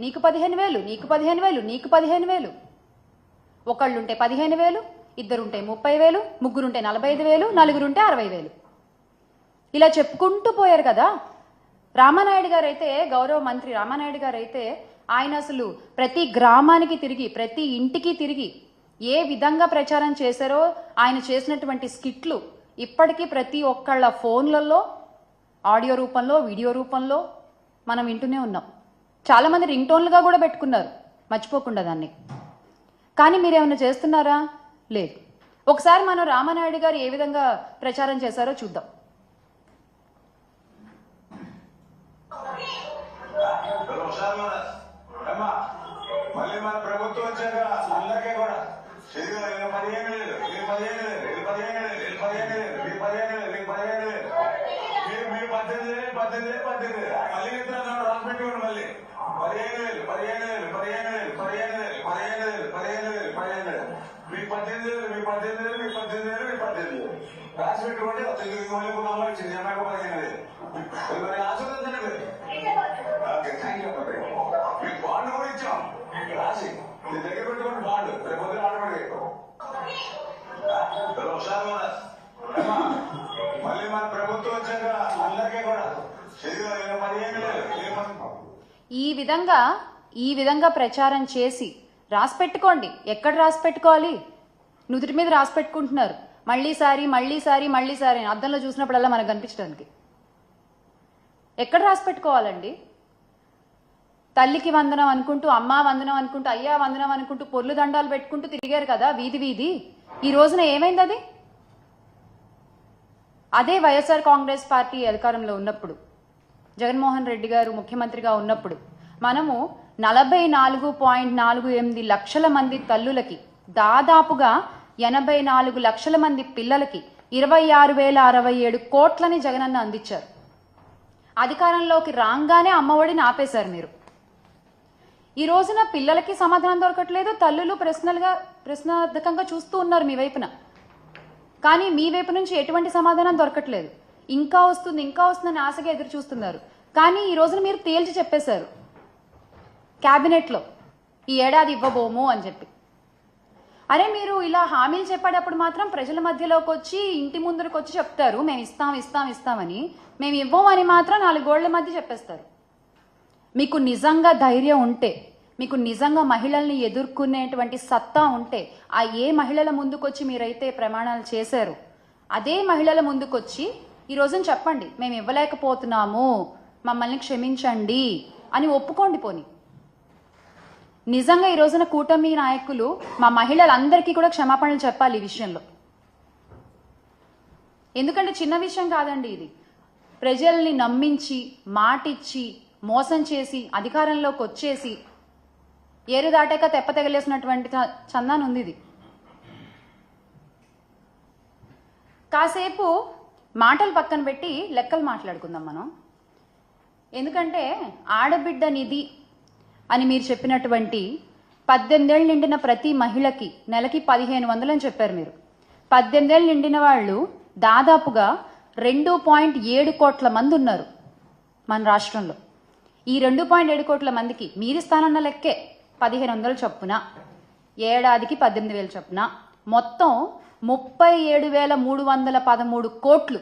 నీకు 15,000, నీకు 15,000, నీకు 15,000. ఒకళ్ళుంటే 15,000, ఇద్దరుంటే 30,000, ముగ్గురుంటే 45,000, నలుగురుంటే 60,000. ఇలా చెప్పుకుంటూ పోయారు కదా. రామానాయుడు గారు అయితే, గౌరవ మంత్రి రామానాయుడు గారు అయితే, ఆయన అసలు ప్రతి గ్రామానికి తిరిగి, ప్రతి ఇంటికి తిరిగి ఏ విధంగా ప్రచారం చేశారో ఆయన చేసినటువంటి స్కిట్లు ఇప్పటికీ ప్రతి ఒక్కళ్ళ ఫోన్లలో ఆడియో రూపంలో, వీడియో రూపంలో మనం వింటూనే ఉన్నాం. చాలామంది రింగ్ టోన్లుగా కూడా పెట్టుకున్నారు, మర్చిపోకుండా దాన్ని. కానీ మీరేమైనా చేస్తున్నారా? లేదు. ఒకసారి మనం రామానాయుడు గారు ఏ విధంగా ప్రచారం చేశారో చూద్దాం. మళ్ళీ మన ప్రభుత్వం వచ్చాక అందరికీ కూడా మీరు 18,000 మళ్ళీ రాసిపెట్టుకోండి. మళ్ళీ 15,000 మీకు 18,000 రాసిపెట్టుకోండి. జనాకు 15,000 ఆశీర్వదించండి. Okay, thank you. మీకు బాండ్ కూడా ఇచ్చాం రాసి మీ దగ్గర పెట్టుకోండి. బాండ్ రేపు పొద్దున ఆడబడి మళ్ళీ మన ప్రభుత్వం వచ్చాక అందరికీ కూడా 15,000 ఈ విధంగా ప్రచారం చేసి రాసి పెట్టుకోండి. ఎక్కడ రాసి పెట్టుకోవాలి? నుదుటి మీద రాసి పెట్టుకుంటున్నారు. మళ్ళీసారి అద్దంలో చూసినప్పుడల్లా మనకు కనిపించడానికి. ఎక్కడ రాసి పెట్టుకోవాలండి? తల్లికి వందనం అనుకుంటూ, అమ్మా వందనం అనుకుంటూ, అయ్యా వందనం అనుకుంటూ పొర్లు దండాలు పెట్టుకుంటూ తిరిగారు కదా వీధి. ఈ రోజున ఏమైంది అది? అదే వైఎస్ఆర్ కాంగ్రెస్ పార్టీ అధికారంలో ఉన్నప్పుడు, జగన్మోహన్ రెడ్డి గారు ముఖ్యమంత్రిగా ఉన్నప్పుడు మనము 44.48 లక్షల మంది తల్లులకి, దాదాపుగా 84 లక్షల మంది పిల్లలకి 26,067 కోట్లని జగనన్న అందించారు. అధికారంలోకి రాగానే అమ్మఒడిని ఆపేశారు మీరు. ఈ రోజున పిల్లలకి సమాధానం దొరకట్లేదు, తల్లులు ప్రశ్నార్థకంగా చూస్తూ ఉన్నారు మీ వైపున. కానీ మీ వైపు నుంచి ఎటువంటి సమాధానం దొరకట్లేదు. ఇంకా వస్తుందని ఆశగా ఎదురు చూస్తున్నారు. కానీ ఈ రోజున మీరు తేల్చి చెప్పేశారు క్యాబినెట్లో, ఈ ఏడాది ఇవ్వబోము అని చెప్పి. అరే, మీరు ఇలా హామీలు చెప్పేటప్పుడు మాత్రం ప్రజల మధ్యలోకి వచ్చి, ఇంటి ముందరకు వచ్చి చెప్తారు మేము ఇస్తామని. మేము ఇవ్వమని మాత్రం 4 గోళ్ల మధ్య చెప్పేస్తారు. మీకు నిజంగా ధైర్యం ఉంటే, మీకు నిజంగా మహిళల్ని ఎదుర్కొనేటువంటి సత్తా ఉంటే, ఆ ఏ మహిళల ముందుకొచ్చి మీరైతే ప్రమాణాలు చేశారు, అదే మహిళల ముందుకొచ్చి ఈ రోజున చెప్పండి మేము ఇవ్వలేకపోతున్నాము, మమ్మల్ని క్షమించండి అని ఒప్పుకోండి. పోని నిజంగా ఈ రోజున కూటమి నాయకులు మా మహిళలందరికీ కూడా క్షమాపణలు చెప్పాలి ఈ విషయంలో. ఎందుకంటే చిన్న విషయం కాదండి ఇది. ప్రజల్ని నమ్మించి, మాటిచ్చి, మోసం చేసి, అధికారంలోకి వచ్చేసి ఏరు దాటాక తెప్ప తగిలేసినటువంటి చందాన్ ఉంది ఇది. కాసేపు మాటలు పక్కన పెట్టి లెక్కలు మాట్లాడుకుందాం మనం. ఎందుకంటే ఆడబిడ్డ నిధి అని మీరు చెప్పినటువంటి 18 ఏళ్ళు నిండిన ప్రతి మహిళకి నెలకి 1,500 అని చెప్పారు మీరు. 18 ఏళ్ళు నిండిన వాళ్ళు దాదాపుగా 2.7 కోట్ల మంది ఉన్నారు మన రాష్ట్రంలో. ఈ 2.7 కోట్ల మందికి మీరిస్తానన్న లెక్కే 1,500 చొప్పున, ఏడాదికి 18,000 చొప్పున, మొత్తం 37,313 కోట్లు